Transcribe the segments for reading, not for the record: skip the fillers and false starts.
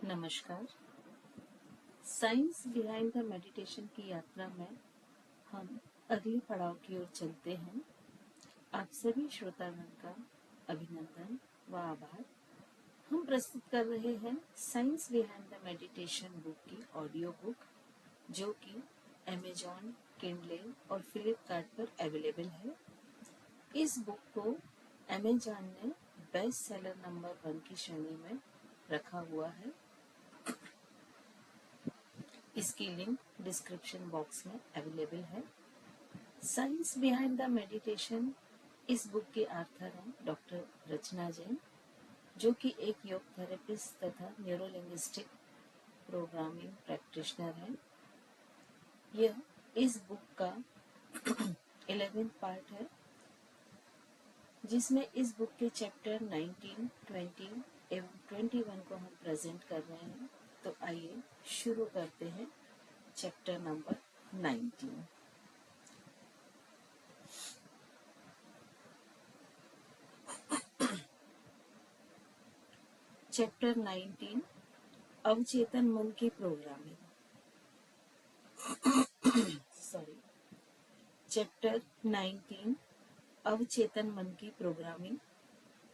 नमस्कार। Science behind the meditation की यात्रा में हम अगले पड़ाव की ओर चलते हैं। आप सभी श्रोतागण का अभिनंदन व आभार। हम प्रस्तुत कर रहे हैं science behind the meditation book की ऑडियो बुक, जो कि अमेजॉन, किंडले और फ्लिपकार्ट पर अवेलेबल है। इस बुक को अमेजॉन ने बेस्ट सेलर नंबर 1 की श्रेणी में रखा हुआ है। इसकी लिंक डिस्क्रिप्शन बॉक्स में अवेलेबल है। साइंस बिहाइंड द मेडिटेशन इस बुक के ऑथर हैं डॉक्टर रचना जैन, जो कि एक योग थेरेपिस्ट तथा न्यूरोलिंग्विस्टिक प्रोग्रामिंग प्रैक्टिशनर है। यह इस बुक का 11th पार्ट है, जिसमें इस बुक के चैप्टर 19, 20 एवं 21 को हम प्रेजेंट कर रहे हैं। तो आइए शुरू करते हैं चैप्टर नंबर 19। चैप्टर 19 अवचेतन मन की प्रोग्रामिंग। चैप्टर 19 अवचेतन मन की प्रोग्रामिंग।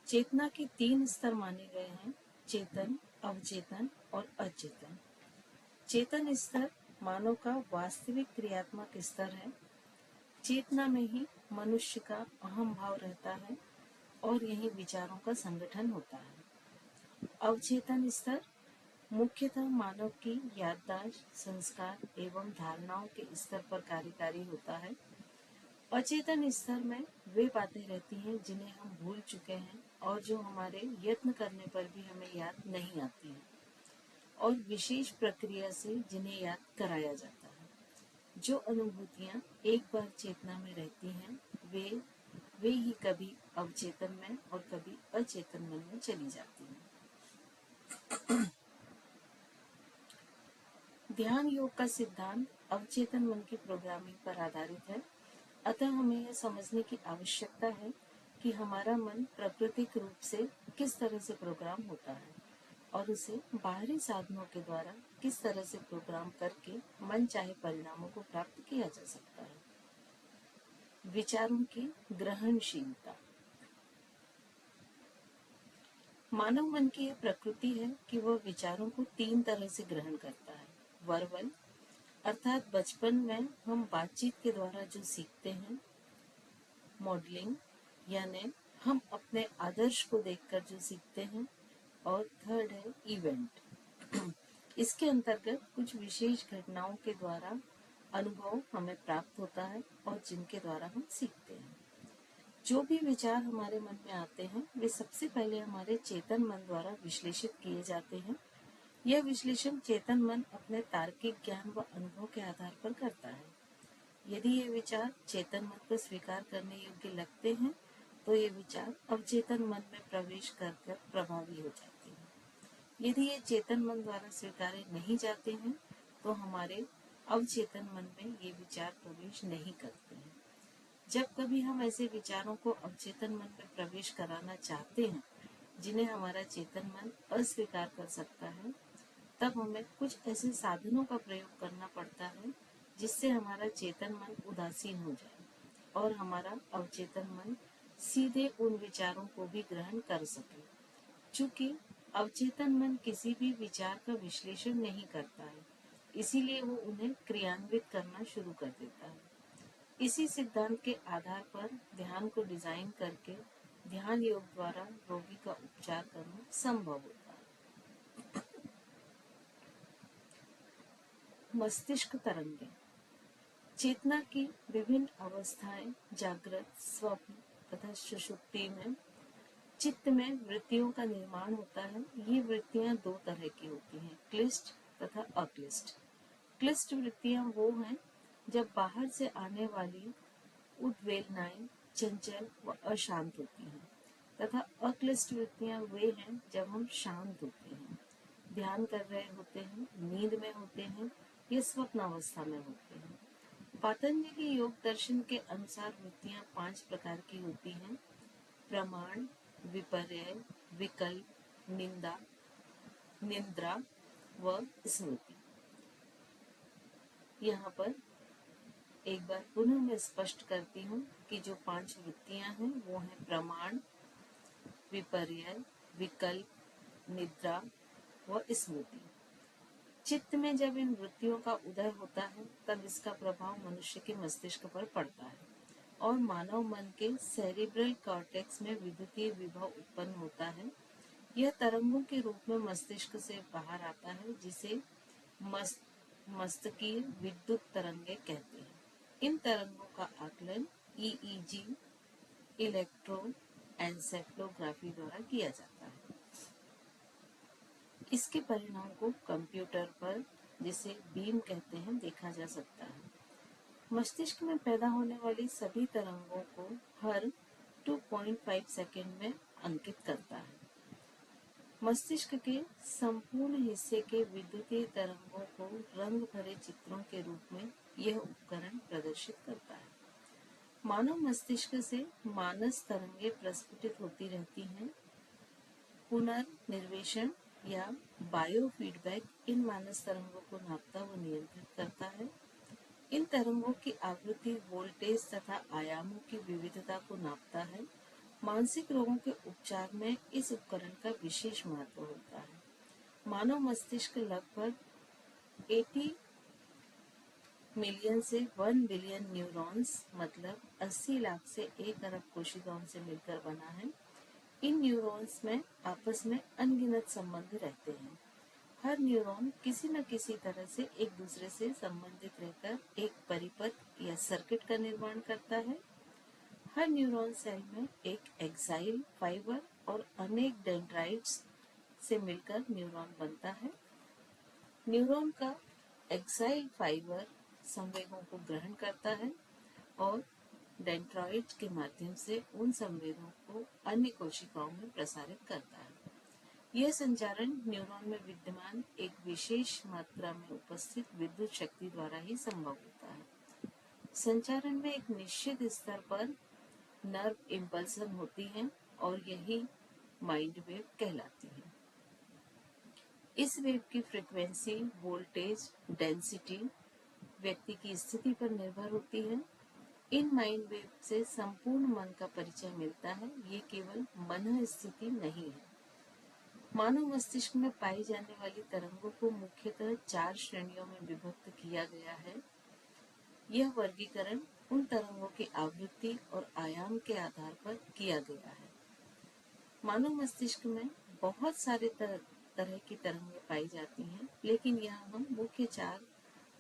चेतना के 3 स्तर माने गए हैं: चेतन, अवचेतन और अचेतन। चेतन स्तर मानव का वास्तविक क्रियात्मक स्तर है। चेतना में ही मनुष्य का अहम भाव रहता है और यही विचारों का संगठन होता है। अवचेतन स्तर मुख्यतः मानव की याददाश्त, संस्कार एवं धारणाओं के स्तर पर कार्यकारी होता है। अचेतन स्तर में वे बातें रहती हैं जिन्हें हम भूल चुके हैं और जो हमारे यत्न करने पर भी हमें याद नहीं आती हैं, और विशेष प्रक्रिया से जिन्हें याद कराया जाता है। जो अनुभूतियां एक बार चेतना में रहती हैं, वे ही कभी अवचेतन में और कभी अचेतन मन में चली जाती हैं। ध्यान योग का सिद्धांत अवचेतन मन की प्रोग्रामिंग पर आधारित है। अतः हमें यह समझने की आवश्यकता है कि हमारा मन प्राकृतिक रूप से किस तरह से प्रोग्राम होता है और उसे बाहरी साधनों के द्वारा किस तरह से प्रोग्राम करके मन चाहे परिणामों को प्राप्त किया जा सकता है। विचारों की ग्रहणशीलता। मानव मन की यह प्रकृति है कि वह विचारों को 3 तरह से ग्रहण करता है। वर्बल अर्थात बचपन में हम बातचीत के द्वारा जो सीखते हैं। मॉडलिंग यानी हम अपने आदर्श को देखकर जो सीखते हैं। और थर्ड है इवेंट। इसके अंतर्गत कुछ विशेष घटनाओं के द्वारा अनुभव हमें प्राप्त होता है और जिनके द्वारा हम सीखते हैं। जो भी विचार हमारे मन में आते हैं, वे सबसे पहले हमारे चेतन मन द्वारा विश्लेषित किए जाते हैं। यह विश्लेषण चेतन मन अपने तार्किक ज्ञान व अनुभव के आधार पर करता है। यदि ये विचार चेतन मन को स्वीकार करने योग्य लगते हैं, तो ये विचार अवचेतन मन में प्रवेश कर प्रभावी हो जाते हैं। यदि ये चेतन मन द्वारा स्वीकारे नहीं जाते हैं, तो हमारे अवचेतन मन में ये विचार प्रवेश नहीं करते हैं। जब कभी हम ऐसे विचारों को अवचेतन मन में प्रवेश कराना चाहते हैं, जिन्हें हमारा चेतन मन अस्वीकार कर सकता है, तब हमें कुछ ऐसे साधनों का प्रयोग करना पड़ता है जिससे हमारा चेतन मन उदासीन हो जाए और हमारा अवचेतन मन सीधे उन विचारों को भी ग्रहण कर सके। चूंकि अवचेतन मन किसी भी विचार का विश्लेषण नहीं करता है, इसीलिए वो उन्हें क्रियान्वित करना शुरू कर देता है। इसी सिद्धांत के आधार पर ध्यान को डिजाइन करके ध्यान योग द्वारा रोगी का उपचार करना संभव होता है। मस्तिष्क तरंगें। चेतना की विभिन्न अवस्थाएं जागृत, स्वप्न तथा सुषुप्ति में चित्त में वृत्तियों का निर्माण होता है। ये वृत्तियां 2 तरह की होती हैं, क्लिष्ट तथा अक्लिष्ट। क्लिष्ट वृत्तियां वो हैं जब बाहर से आने वाली उद्वेलनाएं चंचल व अशांत होती हैं, तथा अक्लिष्ट वृत्तियां वे हैं जब हम शांत होते हैं, ध्यान कर रहे होते हैं, नींद में होते हैं या स्वप्न अवस्था में होते हैं। पतंजलि योग दर्शन के अनुसार वृत्तियां 5 प्रकार की होती हैं: प्रमाण, विपर्य, विकल्प, निंदा, निद्रा, व स्मृति। यहाँ पर एक बार पुनः मैं स्पष्ट करती हूँ कि जो 5 वृत्तियां हैं वो हैं प्रमाण, विपर्यय, विकल्प, निद्रा व स्मृति। चित्त में जब इन वृत्तियों का उदय होता है तब इसका प्रभाव मनुष्य के मस्तिष्क पर पड़ता है और मानव मन के सेरिब्रल कॉर्टेक्स में विद्युतीय विभव उत्पन्न होता है। यह तरंगों के रूप में मस्तिष्क से बाहर आता है, जिसे मस्तिष्कीय विद्युत तरंगे कहते हैं। इन तरंगों का आकलन ईईजी, इलेक्ट्रोएन्सेफलोग्राफी द्वारा किया जाता है। इसके परिणाम को कंप्यूटर पर, जिसे बीम कहते हैं, देखा जा सकता है। मस्तिष्क में पैदा होने वाली सभी तरंगों को हर 2.5 सेकंड में अंकित करता है। मस्तिष्क के संपूर्ण हिस्से के विद्युतीय तरंगों को रंग भरे चित्रों के रूप में यह उपकरण प्रदर्शित करता है। मानव मस्तिष्क से मानस तरंगे प्रस्फुटित होती रहती हैं। पुनर्निर्वेशन या बायो फीडबैक इन मानस तरंगों को नापता व नियंत्रित करता है। इन तरंगों की आवृत्ति, वोल्टेज तथा आयामों की विविधता को नापता है। मानसिक रोगों के उपचार में इस उपकरण का विशेष महत्व होता है। मानव मस्तिष्क लगभग 80 मिलियन से 1 बिलियन न्यूरॉन्स मतलब 80 लाख से 1 अरब कोशिकाओं से मिलकर बना है। इन न्यूरॉन्स में आपस में अनगिनत संबंध रहते हैं। हर न्यूरॉन किसी न किसी तरह से एक दूसरे से संबंधित रहकर एक परिपथ या सर्किट का निर्माण करता है। हर न्यूरॉन सेल में एक एक्साइल फाइबर और अनेक डेंड्राइट्स से मिलकर न्यूरॉन बनता है। न्यूरॉन का एक्साइल फाइबर संवेगों को ग्रहण करता है और डेंड्राइट के माध्यम से उन संवेगों को अन्य कोशिकाओं में प्रसारित करता है। यह संचारण न्यूरॉन में विद्यमान एक विशेष मात्रा में उपस्थित विद्युत शक्ति द्वारा ही संभव होता है। संचारण में एक निश्चित स्तर पर नर्व इम्पल्सन होती हैं और यही माइंड वेव कहलाती है। इस वेव की फ्रीक्वेंसी, वोल्टेज, डेंसिटी व्यक्ति की स्थिति पर निर्भर होती है। इन माइंड वेव से संपूर्ण मन का परिचय मिलता है। ये केवल मन स्थिति नहीं है। मानव मस्तिष्क में पाई जाने वाली तरंगों को मुख्यतः 4 श्रेणियों में विभक्त किया गया है। यह वर्गीकरण उन तरंगों की आवृत्ति और आयाम के आधार पर किया गया है। मानव मस्तिष्क में बहुत सारे तरह की तरंगें पाई जाती हैं, लेकिन यहाँ हम मुख्य 4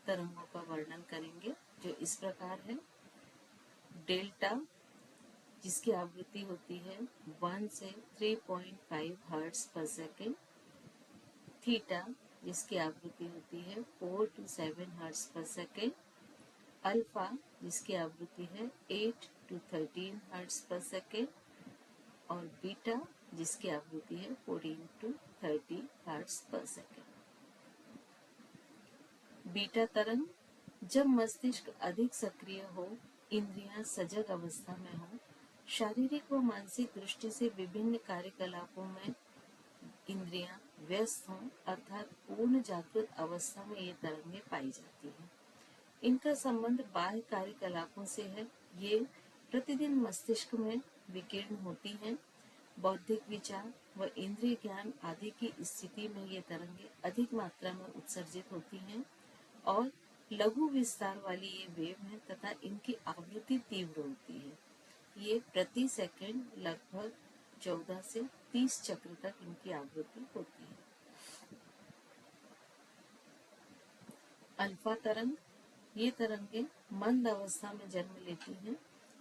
तरंगों का वर्णन करेंगे, जो इस प्रकार है। डेल्टा, जिसकी आवृत्ति होती है 1 से 3.5 हर्ट्ज पर सेकेंड। थीटा, जिसकी आवृत्ति होती है 4 to 7 हर्ट्ज पर सेकेंड। अल्फा, जिसकी आवृत्ति है 8 to 13 हर्ट्ज पर सेकेंड। और बीटा, जिसकी आवृत्ति है 14 to 30 हर्ट्ज पर सेकेंड। बीटा तरंग, जब मस्तिष्क अधिक सक्रिय हो, इंद्रियां सजग अवस्था में हो, शारीरिक व मानसिक दृष्टि से विभिन्न कार्यकलापों में इंद्रियां व्यस्त हों, अर्थात पूर्ण जागृत अवस्था में ये तरंगें पाई जाती हैं। इनका संबंध बाह्य कार्यकलापों से है। ये प्रतिदिन मस्तिष्क में विकीर्ण होती हैं। बौद्धिक विचार व इंद्रिय ज्ञान आदि की स्थिति में ये तरंगें अधिक मात्रा में उत्सर्जित होती हैं और लघु विस्तार वाली ये वेव है तथा इनकी आवृत्ति तीव्र होती है। ये प्रति सेकंड लगभग 14 से 30 चक्र तक इनकी आवृत्ति होती है। अल्फा तरंग, ये तरंगें मंद अवस्था में जन्म लेती हैं।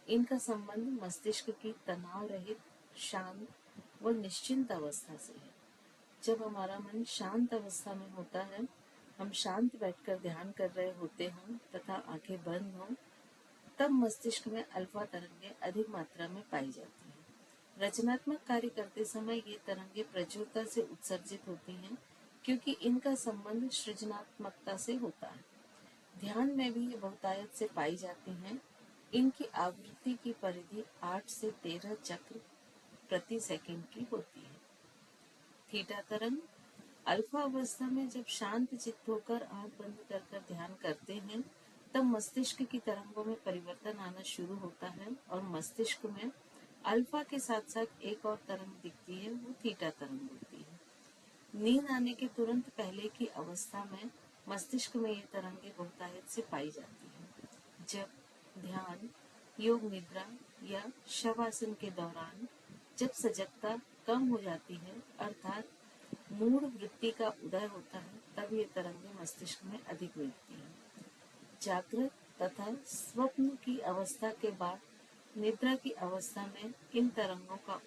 इनका संबंध मस्तिष्क की तनाव रहित, शांत व निश्चिंत अवस्था से है। जब हमारा मन शांत अवस्था में होता है, हम शांत बैठकर ध्यान कर रहे होते हों तथा आंखें बंद हों, तब मस्तिष्क में अल्फा तरंगें अधिक मात्रा में पाई जाती हैं। रचनात्मक कार्य करते समय ये तरंगें प्रचुरता से उत्सर्जित होती हैं, क्योंकि इनका संबंध सृजनात्मकता से होता है। ध्यान में भी ये बहुतायत से पाई जाती हैं। इनकी आवृत्ति की परिधि 8 से 13 चक्र प्रति सेकंड की होती है। थीटा तरंग, अल्फा अवस्था में जब शांत चित्त होकर आंख बंद कर कर ध्यान करते हैं तब मस्तिष्क की तरंगों में परिवर्तन आना शुरू होता है और मस्तिष्क में अल्फा के साथ साथ एक और तरंग दिखती है, वो थीटा तरंग होती है। नींद आने के तुरंत पहले की अवस्था में मस्तिष्क में ये तरंगे बहुतायत से पाई जाती हैं। जब ध्यान, योग निद्रा या शवासन के दौरान जब सजगता कम हो जाती है अर्थात मूढ़ वृत्ति का उदय होता है तब ये तरंगे मस्तिष्क में अधिक मिलती हैं। जागृत तथा स्वप्न की अवस्था के बाद निद्रा की अवस्था में इन तरंगों का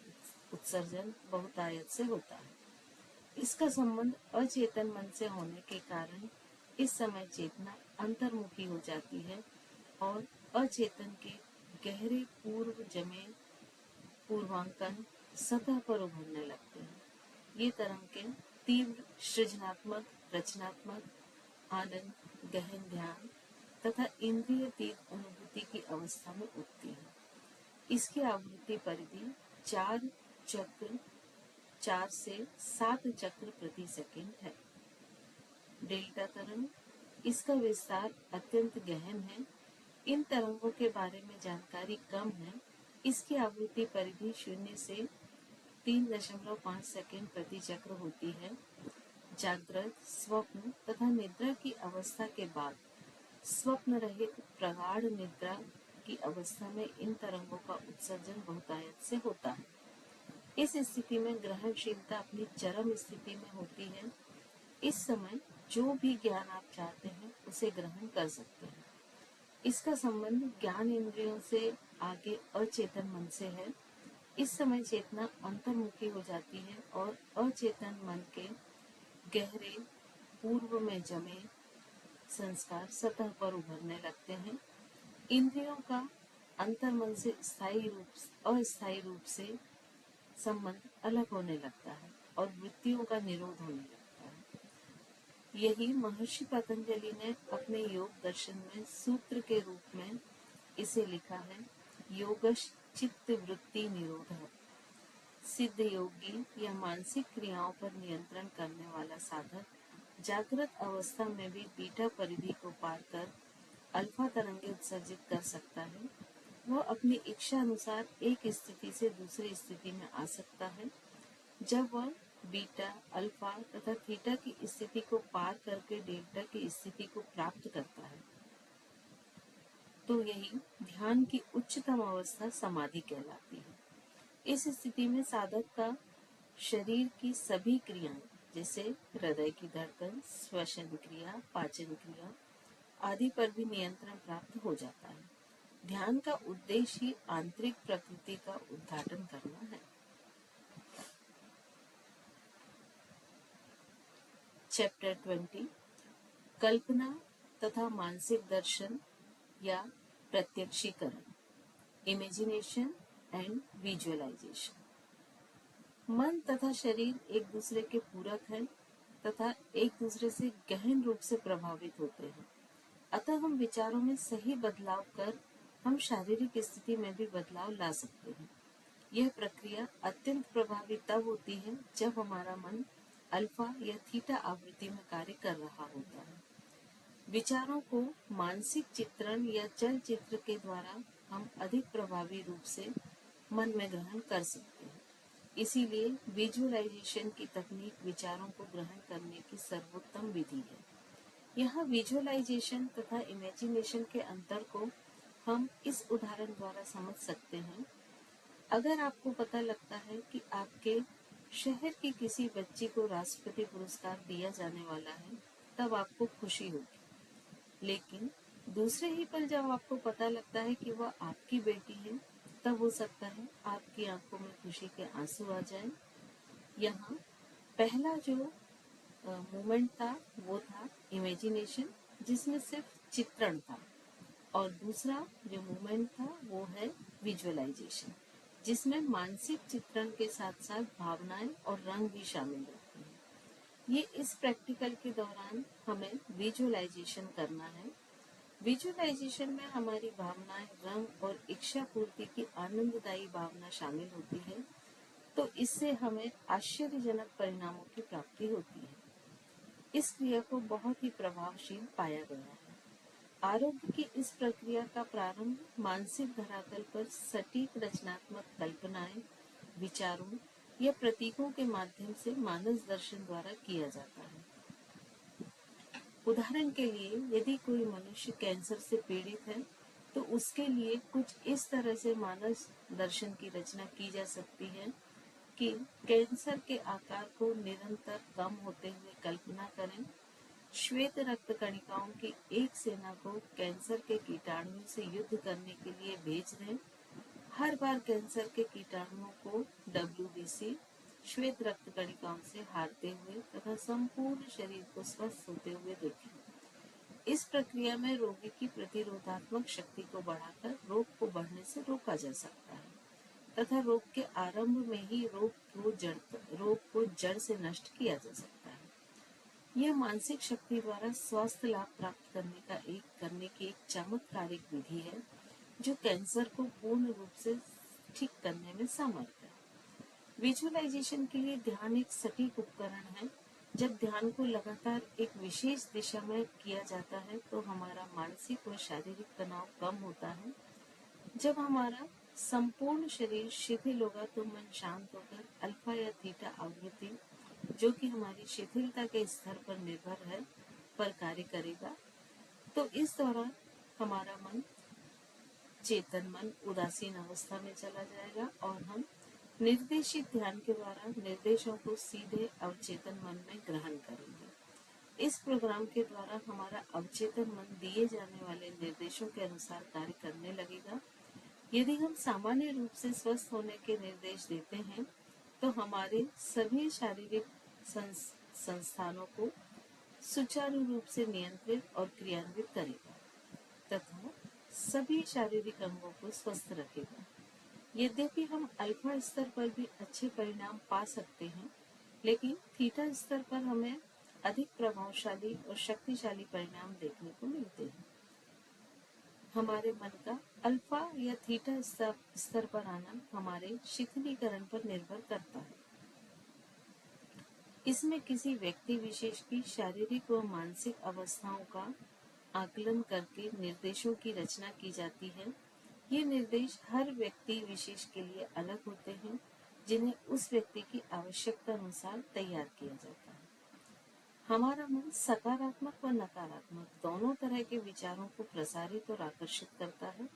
उत्सर्जन बहुतायत से होता है। इसका संबंध अचेतन मन से होने के कारण इस समय चेतना अंतर्मुखी हो जाती है और अचेतन के गहरे पूर्व जमे पूर्वांकन सतह पर उभरने लगते हैं। ये तरंगें तीव्र सृजनात्मक, रचनात्मक, आनंद, गहन ध्यान तथा इंद्रियतीत अनुभूति की अवस्था में उठती है। इसकी आवृत्ति परिधि 4 से 7 चक्र प्रति सेकंड है। डेल्टा तरंग, इसका विस्तार अत्यंत गहन है। इन तरंगों के बारे में जानकारी कम है। इसकी आवृत्ति परिधि 0 से 3.5 सेकंड प्रति चक्र होती है। जागृत, स्वप्न तथा निद्रा की अवस्था के बाद स्वप्न रहित प्रगाढ़ निद्रा की अवस्था में इन तरंगों का उत्सर्जन बहुतायत से होता है। इस स्थिति में ग्रहणशीलता अपनी चरम स्थिति में होती है। इस समय जो भी ज्ञान आप चाहते हैं उसे ग्रहण कर सकते हैं। इसका संबंध ज्ञान इंद्रियों से आगे अचेतन मन से है। इस समय चेतना अंतर्मुखी हो जाती है और अचेतन मन के गहरे पूर्व में जमे संस्कार सतह पर उभरने लगते हैं। इंद्रियों का अंतर्मन से अस्थायी रूप से संबंध अलग होने लगता है और वृत्तियों का निरोध होने लगता है। यही महर्षि पतंजलि ने अपने योग दर्शन में सूत्र के रूप में इसे लिखा है, योगश चित्त वृत्ति निरोध। सिद्ध योगी या मानसिक क्रियाओं पर नियंत्रण करने वाला साधक जागृत अवस्था में भी बीटा परिधि को पार कर अल्फा तरंगे उत्सर्जित कर सकता है। वह अपनी इच्छा अनुसार एक स्थिति से दूसरी स्थिति में आ सकता है। जब वह बीटा, अल्फा तथा थीटा की स्थिति को पार करके डेल्टा की स्थिति को प्राप्त करता है तो यही ध्यान की उच्चतम अवस्था समाधि कहलाती है। इस स्थिति में साधक का शरीर की सभी क्रियाएं जैसे हृदय की धड़कन, श्वसन क्रिया, पाचन क्रिया आदि पर भी नियंत्रण प्राप्त हो जाता है। ध्यान का उद्देश्य ही आंतरिक प्रकृति का उद्घाटन करना है। चैप्टर 20 कल्पना तथा मानसिक दर्शन या प्रत्यक्षीकरण, इमेजिनेशन एंड विजुअलाइजेशन। मन तथा शरीर एक दूसरे के पूरक हैं तथा एक दूसरे से गहन रूप से प्रभावित होते हैं। अतः हम विचारों में सही बदलाव कर हम शारीरिक स्थिति में भी बदलाव ला सकते हैं। यह प्रक्रिया अत्यंत प्रभावी तब होती है जब हमारा मन अल्फा या थीटा आवृत्ति में कार्य कर रहा होता है। विचारों को मानसिक चित्रण या चलचित्र के द्वारा हम अधिक प्रभावी रूप से मन में ग्रहण कर सकते हैं। इसीलिए विजुअलाइजेशन की तकनीक विचारों को ग्रहण करने की सर्वोत्तम विधि है। यहाँ विजुअलाइजेशन तथा इमेजिनेशन के अंतर को हम इस उदाहरण द्वारा समझ सकते हैं। अगर आपको पता लगता है कि आपके शहर की किसी बच्ची को राष्ट्रपति पुरस्कार दिया जाने वाला है, तब आपको खुशी होगी। लेकिन दूसरे ही पल जब आपको पता लगता है कि वह आपकी बेटी है, तब हो सकता है आपकी आंखों में खुशी के आंसू आ जाएं। यहाँ पहला जो मोमेंट था वो था इमेजिनेशन, जिसमें सिर्फ चित्रण था, और दूसरा जो मोमेंट था वो है विजुअलाइजेशन, जिसमें मानसिक चित्रण के साथ साथ भावनाएं और रंग भी शामिल रहते हैं। ये इस प्रैक्टिकल के दौरान हमें विजुअलाइजेशन करना है। विजुअलाइजेशन में हमारी भावनाएं, रंग और इच्छा पूर्ति की आनंददायी भावना शामिल होती है, तो इससे हमें आश्चर्यजनक परिणामों की प्राप्ति होती है। इस क्रिया को बहुत ही प्रभावशील पाया गया है। आरोग्य की इस प्रक्रिया का प्रारंभ मानसिक धरातल पर सटीक रचनात्मक कल्पनाएं, विचारों या प्रतीकों के माध्यम से मानस दर्शन द्वारा किया जाता है। उदाहरण के लिए, यदि कोई मनुष्य कैंसर से पीड़ित है तो उसके लिए कुछ इस तरह से मानस दर्शन की रचना की जा सकती है कि कैंसर के आकार को निरंतर कम होते हुए कल्पना करें, श्वेत रक्त कणिकाओं की एक सेना को कैंसर के कीटाणुओं से युद्ध करने के लिए भेज दें, हर बार कैंसर के कीटाणुओं को WBC श्वेत रक्त कणिकाओं से हारते हुए तथा संपूर्ण शरीर को स्वस्थ होते हुए देखें। इस प्रक्रिया में रोगी की प्रतिरोधात्मक शक्ति को बढ़ाकर रोग को बढ़ने से रोका जा सकता है तथा रोग के आरंभ में ही रोग को जड़ से नष्ट किया जा सकता है। यह मानसिक शक्ति द्वारा स्वास्थ्य लाभ प्राप्त करने की एक चमत्कारिक विधि है जो कैंसर को पूर्ण रूप से ठीक करने में समर्थ है। विजुअलाइजेशन के लिए ध्यान एक सटीक उपकरण है। जब ध्यान को लगातार एक विशेष दिशा में किया जाता है तो हमारा मानसिक व शारीरिक तनाव कम होता है। जब हमारा संपूर्ण शरीर शिथिल होगा तो मन शांत होकर अल्फा या थीटा आवृत्ति, जो कि हमारी शिथिलता के स्तर पर निर्भर है, पर कार्य करेगा। तो इस दौरान हमारा मन, चेतन मन, उदासीन अवस्था में चला जाएगा और हम निर्देशित ध्यान के द्वारा निर्देशों को सीधे अवचेतन मन में ग्रहण करेंगे। इस प्रोग्राम के द्वारा हमारा अवचेतन मन दिए जाने वाले निर्देशों के अनुसार कार्य करने लगेगा। यदि हम सामान्य रूप से स्वस्थ होने के निर्देश देते हैं तो हमारे सभी शारीरिक संस्थानों को सुचारू रूप से नियंत्रित और क्रियान्वित करेगा तथा सभी शारीरिक अंगों को स्वस्थ रखेगा। यद्यपि हम अल्फा स्तर पर भी अच्छे परिणाम पा सकते हैं, लेकिन थीटा स्तर पर हमें अधिक प्रभावशाली और शक्तिशाली परिणाम देखने को मिलते हैं। हमारे मन का अल्फा या थीटा स्तर पर आना हमारे शिथिलीकरण पर निर्भर करता है। इसमें किसी व्यक्ति विशेष की शारीरिक व मानसिक अवस्थाओं का आकलन करके निर्देशों की रचना की जाती है। ये निर्देश हर व्यक्ति विशेष के लिए अलग होते हैं, जिन्हें उस व्यक्ति की आवश्यकता अनुसार तैयार किया जाता है। हमारा मन सकारात्मक व नकारात्मक दोनों तरह के विचारों को प्रसारित और आकर्षित करता है।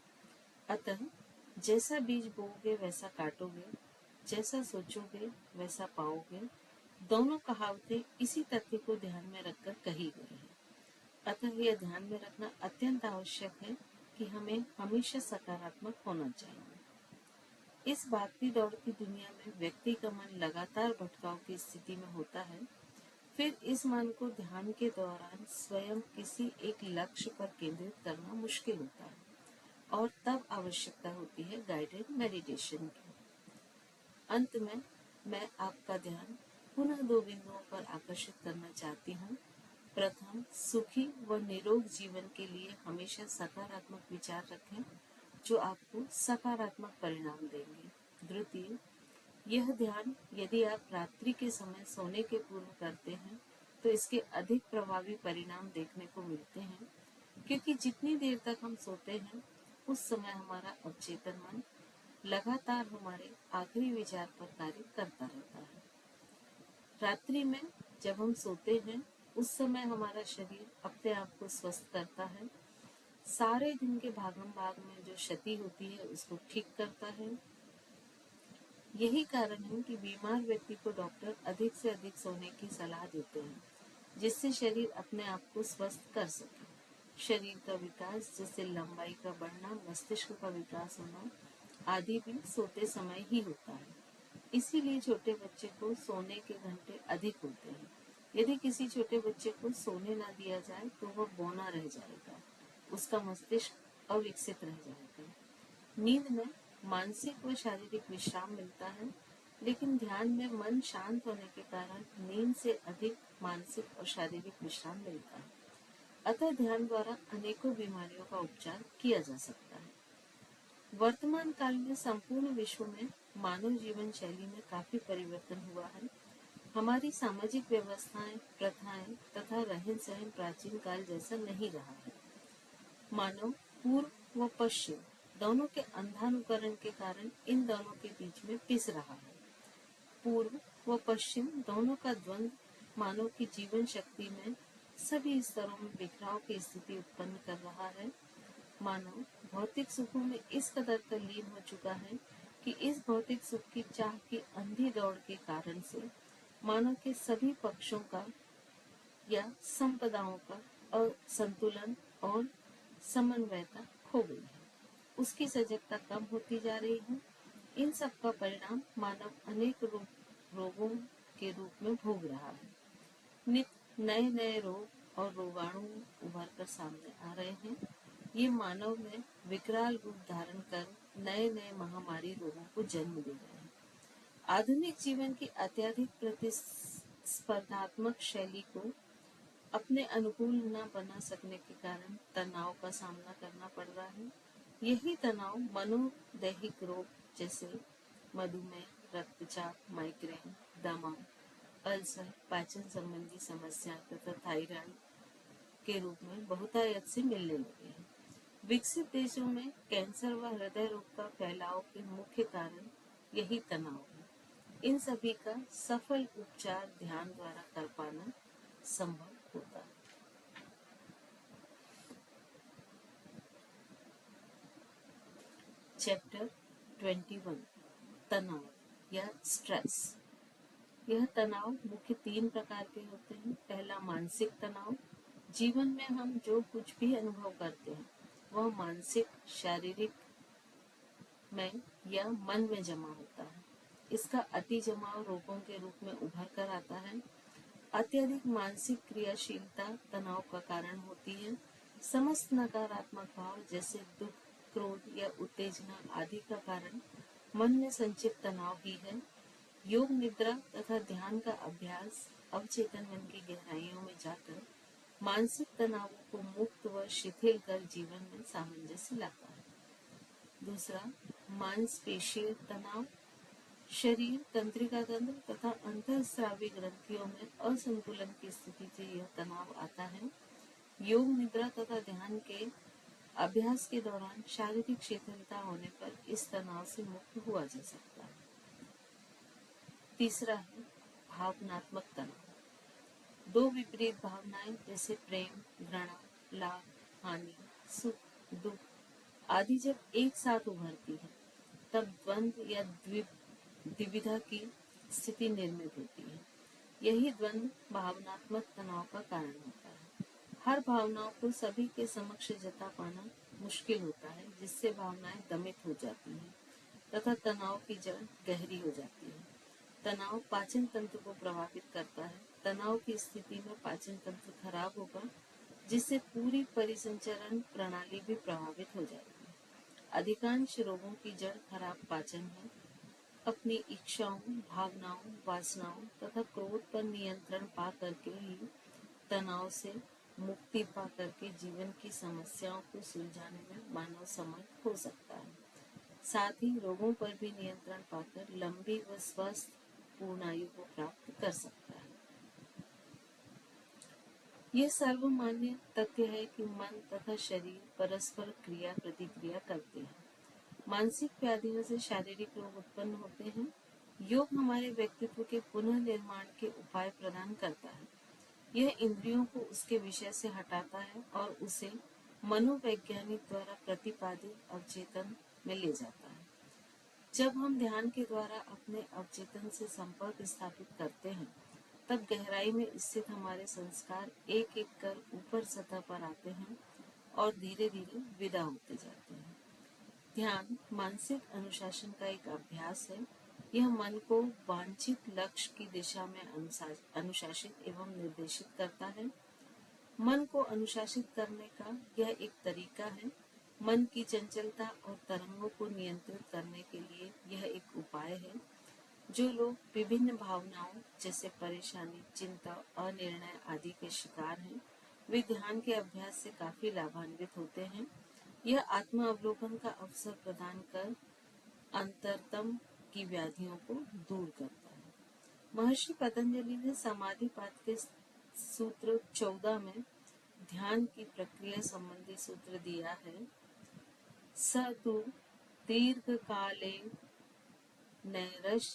अतः जैसा बीज बोओगे वैसा काटोगे, जैसा सोचोगे वैसा पाओगे, दोनों कहावतें इसी तथ्य को ध्यान में रखकर कही गई हैं। अतः यह ध्यान में रखना अत्यंत आवश्यक है कि हमें हमेशा सकारात्मक होना चाहिए। इस भागती दौड़ती दुनिया में व्यक्ति का मन लगातार भटकाव की स्थिति में होता है। फिर इस मन को ध्यान के दौरान स्वयं किसी एक लक्ष्य पर केंद्रित करना मुश्किल होता है और तब आवश्यकता होती है गाइडेड मेडिटेशन की। अंत में मैं आपका ध्यान पुनः दो बिंदुओं पर आकर्षित करना चाहती हूँ। प्रथम, सुखी व निरोग जीवन के लिए हमेशा सकारात्मक विचार रखें जो आपको सकारात्मक परिणाम देंगे। द्वितीय, यह ध्यान यदि आप रात्रि के समय सोने के पूर्व करते हैं तो इसके अधिक प्रभावी परिणाम देखने को मिलते हैं, क्योंकि जितनी देर तक हम सोते हैं उस समय हमारा अवचेतन मन लगातार हमारे आखिरी विचार पर कार्य करता रहता है। रात्रि में जब हम सोते हैं उस समय हमारा शरीर अपने आप को स्वस्थ करता है, सारे दिन के भागम भाग में जो क्षति होती है उसको ठीक करता है। यही कारण है कि बीमार व्यक्ति को डॉक्टर अधिक से अधिक सोने की सलाह देते हैं, जिससे शरीर अपने आप को स्वस्थ कर सके। शरीर का विकास, जैसे लंबाई का बढ़ना, मस्तिष्क का विकास होना आदि भी सोते समय ही होता है। इसीलिए छोटे बच्चे को सोने के घंटे अधिक होते हैं। यदि किसी छोटे बच्चे को सोने ना दिया जाए तो वह बौना रह जाएगा, उसका मस्तिष्क अविकसित रह जाएगा। नींद में मानसिक व शारीरिक विश्राम मिलता है, लेकिन ध्यान में मन शांत होने के कारण नींद से अधिक मानसिक और शारीरिक विश्राम मिलता है। अतः ध्यान द्वारा अनेकों बीमारियों का उपचार किया जा सकता है। वर्तमान काल में संपूर्ण विश्व में मानव जीवन शैली में काफी परिवर्तन हुआ है। हमारी सामाजिक व्यवस्थाएं, प्रथाएं तथा रहन सहन प्राचीन काल जैसा नहीं रहा है। मानव पूर्व व पश्चिम दोनों के अंधानुकरण के कारण इन दोनों के बीच में पिस रहा है। पूर्व व पश्चिम दोनों का द्वंद्व मानव की जीवन शक्ति में सभी स्तरों में बिखराव की स्थिति उत्पन्न कर रहा है। मानव भौतिक सुखों में इस कदर तल्लीन हो चुका है कि इस भौतिक सुख की चाह की अंधी दौड़ के कारण से मानव के सभी पक्षों का या संपदाओं का असंतुलन और समन्वयता खो गई है। उसकी सजगता कम होती जा रही है। इन सब का परिणाम मानव अनेक रोगों के रूप में भोग रहा है। नित्य नए नए रोग और रोगाणु उभर कर सामने आ रहे हैं। ये मानव में विकराल रूप धारण कर नए नए महामारी रोगों को जन्म दे रहे हैं। आधुनिक जीवन की अत्यधिक प्रतिस्पर्धात्मक शैली को अपने अनुकूल न बना सकने के कारण तनाव का सामना करना पड़ रहा है। यही तनाव मनोदैहिक रोग जैसे मधुमेह, रक्तचाप, माइग्रेन, दमा, अल्सर, पाचन संबंधी समस्याएं तथा थायराइड के रूप में बहुतायत से मिलने लगे हैं। विकसित देशों में कैंसर व हृदय रोग का फैलाव के मुख्य कारण यही तनाव है। इन सभी का सफल उपचार ध्यान द्वारा कर पाना संभव होता है। चैप्टर 21 तनाव या स्ट्रेस। यह तनाव मुख्य 3 प्रकार के होते हैं। पहला मानसिक तनाव। जीवन में हम जो कुछ भी अनुभव करते हैं वह मानसिक, शारीरिक में या मन में जमा होता है। इसका अति जमाव रोगों के रूप में उभर कर आता है। अत्यधिक मानसिक क्रियाशीलता तनाव का कारण होती है। समस्त नकारात्मक भाव जैसे दुख, क्रोध या उत्तेजना आदि का कारण मन में संचित तनाव ही है। योग, निद्रा तथा ध्यान का अभ्यास अवचेतन मन की गहराइयों में जाकर मानसिक तनावों को मुक्त व शिथिल कर जीवन में सामंजस्य लाता है। दूसरा, मांसपेशीय तनाव। शरीर, तंत्रिका तंत्र तथा अंतःस्रावी ग्रंथियों में असंतुलन की स्थिति से यह तनाव आता है। योग, निद्रा तथा ध्यान के अभ्यास के दौरान शारीरिक शिथिलता होने पर इस तनाव से मुक्त हुआ जा सकता है। तीसरा है भावनात्मक तनाव। 2 विपरीत भावनाएं जैसे प्रेम, घृणा, लाभ, हानि, सुख, दुख आदि जब एक साथ उभरती है तब द्वंद्व या द्विविधा की स्थिति निर्मित होती है। यही द्वंद्व भावनात्मक तनाव का कारण होता है। हर भावनाओं को सभी के समक्ष जता पाना मुश्किल होता है, जिससे भावनाएं दमित हो जाती हैं तथा तनाव की जड़ गहरी हो जाती है। तनाव पाचन तंत्र को प्रभावित करता है। तनाव की स्थिति में पाचन तंत्र खराब होगा, जिससे पूरी परिसंचरण प्रणाली भी प्रभावित हो जाएगी। अधिकांश रोगों की जड़ खराब पाचन है। अपनी इच्छाओं, भावनाओं, वासनाओं तथा क्रोध पर नियंत्रण पा करके ही तनाव से मुक्ति पा करके जीवन की समस्याओं को सुलझाने में मानव समर्थ हो सकता है। साथ ही रोगों पर भी नियंत्रण पाकर लंबी व स्वस्थ पूर्ण आयु को प्राप्त कर सकता है। यह सर्वमान्य तथ्य है कि मन तथा शरीर परस्पर क्रिया प्रतिक्रिया करते हैं। मानसिक व्याधियों से शारीरिक रोग उत्पन्न होते हैं। योग हमारे व्यक्तित्व के पुनः निर्माण के उपाय प्रदान करता है। यह इंद्रियों को उसके विषय से हटाता है और उसे मनोवैज्ञानिक द्वारा प्रतिपादित अवचेतन में ले जाता है। जब हम ध्यान के द्वारा अपने अवचेतन से संपर्क स्थापित करते हैं तब गहराई में स्थित हमारे संस्कार एक एक कर ऊपर सतह पर आते हैं और धीरे धीरे विदा होते जाते हैं। ध्यान मानसिक अनुशासन का एक अभ्यास है। यह मन को वांछित लक्ष्य की दिशा में अनुशासित एवं निर्देशित करता है। मन को अनुशासित करने का यह एक तरीका है। मन की चंचलता और तरंगों को नियंत्रित करने के लिए यह एक उपाय है। जो लोग विभिन्न भावनाओं जैसे परेशानी, चिंता, अनिर्णय आदि के शिकार हैं, वे ध्यान के अभ्यास से काफी लाभान्वित होते हैं। यह आत्म अवलोकन का अवसर प्रदान कर अंतरतम की व्याधियों को दूर करता है। महर्षि पतंजलि ने समाधिपात के सूत्र 14 में ध्यान की प्रक्रिया संबंधी सूत्र दिया है। स तु दीर्घ काले नैरश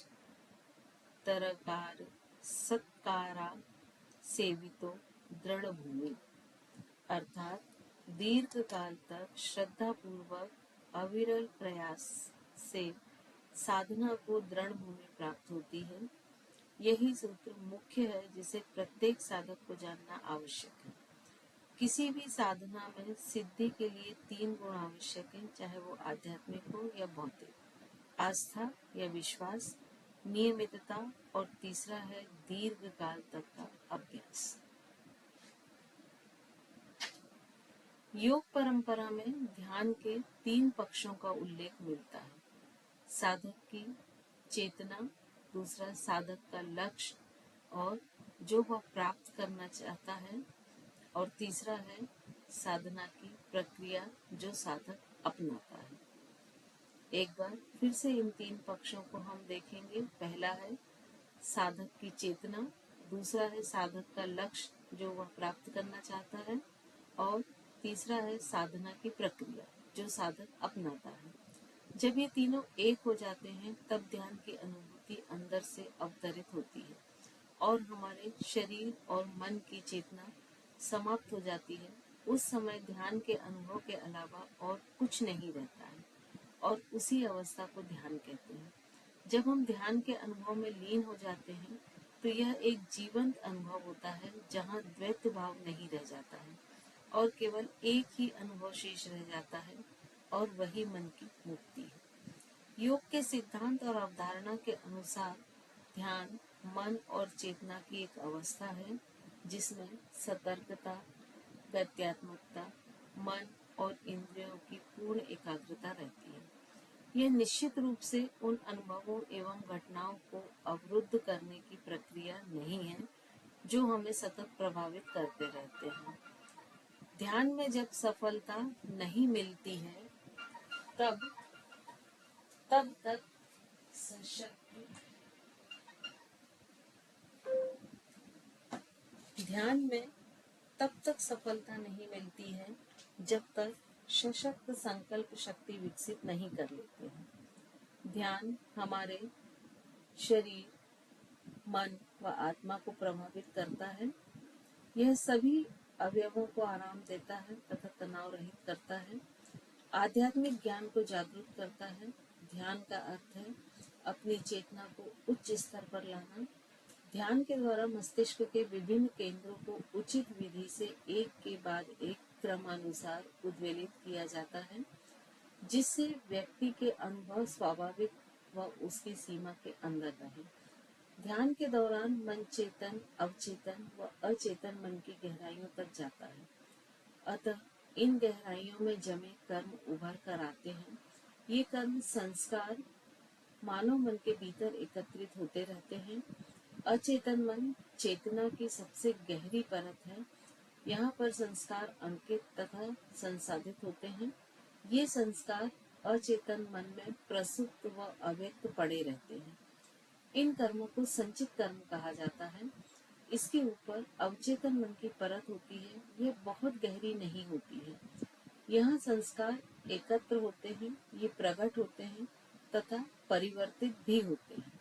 तरकार सत्कारा सेवितो दृढ़ भूमि, अर्थात दीर्घ काल तक श्रद्धा पूर्वक अविरल प्रयास से साधना को दृढ़ भूमि प्राप्त होती है। यही सूत्र मुख्य है जिसे प्रत्येक साधक को जानना आवश्यक है। किसी भी साधना में सिद्धि के लिए 3 गुण आवश्यक हैं, चाहे वो आध्यात्मिक हो या भौतिक, आस्था या विश्वास, नियमितता, और तीसरा है दीर्घ काल तक का अभ्यास। योग परंपरा में ध्यान के 3 पक्षों का उल्लेख मिलता है। साधक की चेतना, दूसरा साधक का लक्ष्य और जो वह प्राप्त करना चाहता है, और तीसरा है साधना की प्रक्रिया जो साधक अपनाता है। एक बार फिर से इन 3 पक्षों को हम देखेंगे। पहला है साधक की चेतना, दूसरा है साधक का लक्ष्य जो वह प्राप्त करना चाहता है, और तीसरा है साधना की प्रक्रिया जो साधक अपनाता है। जब ये तीनों एक हो जाते हैं तब ध्यान की अनुभूति अंदर से अवतरित होती है और हमारे शरीर और मन की चेतना समाप्त हो जाती है। उस समय ध्यान के अनुभव के अलावा और कुछ नहीं रहता है और उसी अवस्था को ध्यान कहते हैं। जब हम ध्यान के अनुभव में लीन हो जाते हैं तो यह एक जीवंत अनुभव होता है जहाँ द्वैत भाव नहीं रह जाता है और केवल एक ही अनुभव शेष रह जाता है और वही मन की मुक्ति है। योग के सिद्धांत और अवधारणा के अनुसार ध्यान मन और चेतना की एक अवस्था है जिसमें सतर्कता, गत्यात्मकता, मन और इंद्रियों की पूर्ण एकाग्रता रहती है। यह निश्चित रूप से उन अनुभवों एवं घटनाओं को अवरुद्ध करने की प्रक्रिया नहीं है जो हमें सतत प्रभावित करते रहते हैं। ध्यान में जब सफलता नहीं मिलती है तब तक ध्यान में तब तक सफलता नहीं मिलती है जब तक सशक्त संकल्प शक्ति विकसित नहीं कर लेते हैं। ध्यान हमारे शरीर, मन व आत्मा को प्रभावित करता है। यह सभी अवयवों को आराम देता है तथा तनाव रहित करता है। आध्यात्मिक ज्ञान को जागरूक करता है। ध्यान का अर्थ है अपनी चेतना को उच्च स्तर पर लाना। ध्यान के द्वारा मस्तिष्क के विभिन्न केंद्रों को उचित विधि से एक के बाद एक क्रमानुसार उद्वेलित किया जाता है जिससे व्यक्ति के अनुभव स्वाभाविक व उसकी सीमा के अंदर रहे। ध्यान के दौरान मन चेतन, अवचेतन व अचेतन मन की गहराइयों तक जाता है। अतः इन गहराइयों में जमे कर्म उभर कर आते हैं। ये कर्म संस्कार मानव मन के भीतर एकत्रित होते रहते हैं। अचेतन मन चेतना की सबसे गहरी परत है। यहाँ पर संस्कार अंकित तथा संसाधित होते हैं। ये संस्कार अचेतन मन में प्रसुप्त व अव्यक्त पड़े रहते हैं। इन कर्मों को संचित कर्म कहा जाता है। इसके ऊपर अवचेतन मन की परत होती है। यह बहुत गहरी नहीं होती है। यहाँ संस्कार एकत्र होते हैं, ये प्रकट होते हैं तथा परिवर्तित भी होते हैं।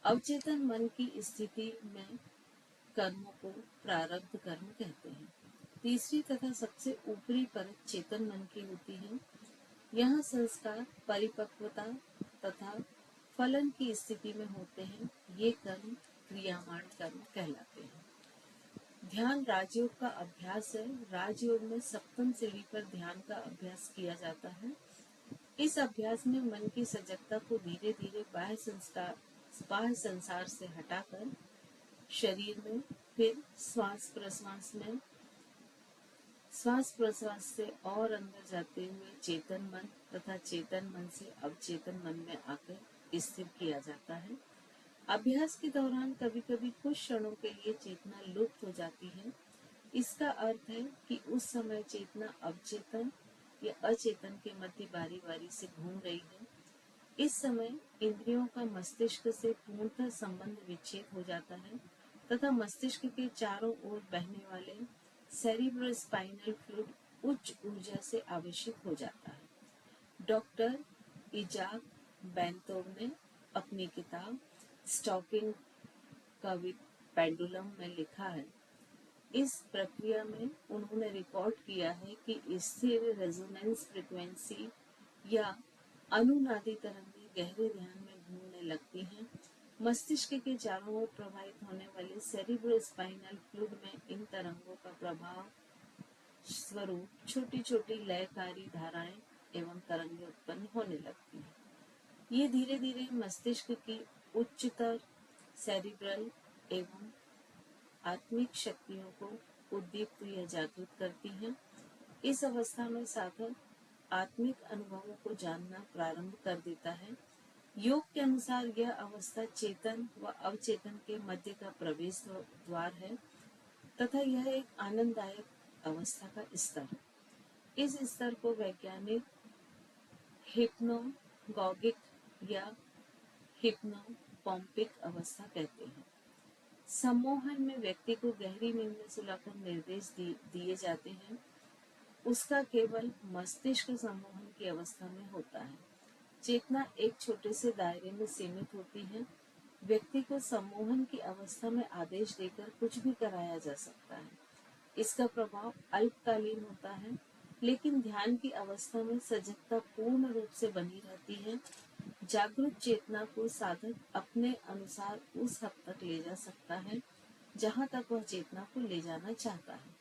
अवचेतन मन की स्थिति में कर्मों को प्रारब्ध कर्म कहते हैं। तीसरी तथा सबसे ऊपरी परत चेतन मन की होती है। यहाँ संस्कार परिपक्वता तथा फलन की स्थिति में होते हैं। ये कर्म क्रियामाण कर्म कहलाते हैं। ध्यान राजयोग का अभ्यास है। राजयोग में सप्तम सीढ़ी पर ध्यान का अभ्यास किया जाता है। इस अभ्यास में मन की सजगता को धीरे धीरे बाह्य संसार से हटाकर शरीर में, फिर श्वास प्रश्वास से और अंदर जाते हुए चेतन मन तथा चेतन मन से अवचेतन मन में आकर स्थिर किया जाता है। अभ्यास के दौरान कभी कभी कुछ क्षणों के लिए चेतना लुप्त हो जाती है। इसका अर्थ है कि उस समय चेतना अवचेतन या अचेतन के मध्य बारी बारी से घूम रही है। इस समय इंद्रियों का मस्तिष्क से पूर्णतः संबंध विच्छेद हो जाता है तथा मस्तिष्क के चारों ओर बहने वाले सेरिब्रोस्पाइनल फ्लूइड उच्च ऊर्जा से आवेशित हो जाता है। डॉक्टर इजाक बेंतोव ने अपनी किताब स्टॉकिंग का विद पेंडुलम में लिखा है, इस प्रक्रिया में उन्होंने रिकॉर्ड किया है कि स्थिर रेजोनेंस फ्रीक्वेंसी या अनुनादी तरंगें गहरे ध्यान में घूमने लगती हैं। मस्तिष्क के चारों ओर प्रवाहित होने वाले सेरिब्रोस्पाइनल फ्लूइड में इन तरंगों का प्रभाव स्वरूप छोटी छोटी लयकारी धाराएं एवं तरंगें उत्पन्न होने लगती हैं। ये धीरे धीरे मस्तिष्क की उच्चतर सेरिब्रल एवं आत्मिक शक्तियों को उद्दीप्त या जागृत करती हैं। इस अवस्था में साधक आत्मिक अनुभवों को जानना प्रारंभ कर देता है। योग के अनुसार यह अवस्था चेतन व अवचेतन के मध्य का प्रवेश द्वार है तथा यह एक आनंददायक अवस्था का स्तर है। इस स्तर को वैज्ञानिक हिप्नोगॉगिक या हिप्नोपॉम्पिक अवस्था कहते हैं। सम्मोहन में व्यक्ति को गहरी नींद में सुलाकर निर्देश दिए जाते हैं। उसका केवल मस्तिष्क सम्मोहन की अवस्था में होता है। चेतना एक छोटे से दायरे में सीमित होती है। व्यक्ति को सम्मोहन की अवस्था में आदेश देकर कुछ भी कराया जा सकता है। इसका प्रभाव अल्पकालीन होता है, लेकिन ध्यान की अवस्था में सजगता पूर्ण रूप से बनी रहती है। जागरूक चेतना को साधक अपने अनुसार उस हद तक ले जा सकता है जहां तक वह चेतना को ले जाना चाहता है।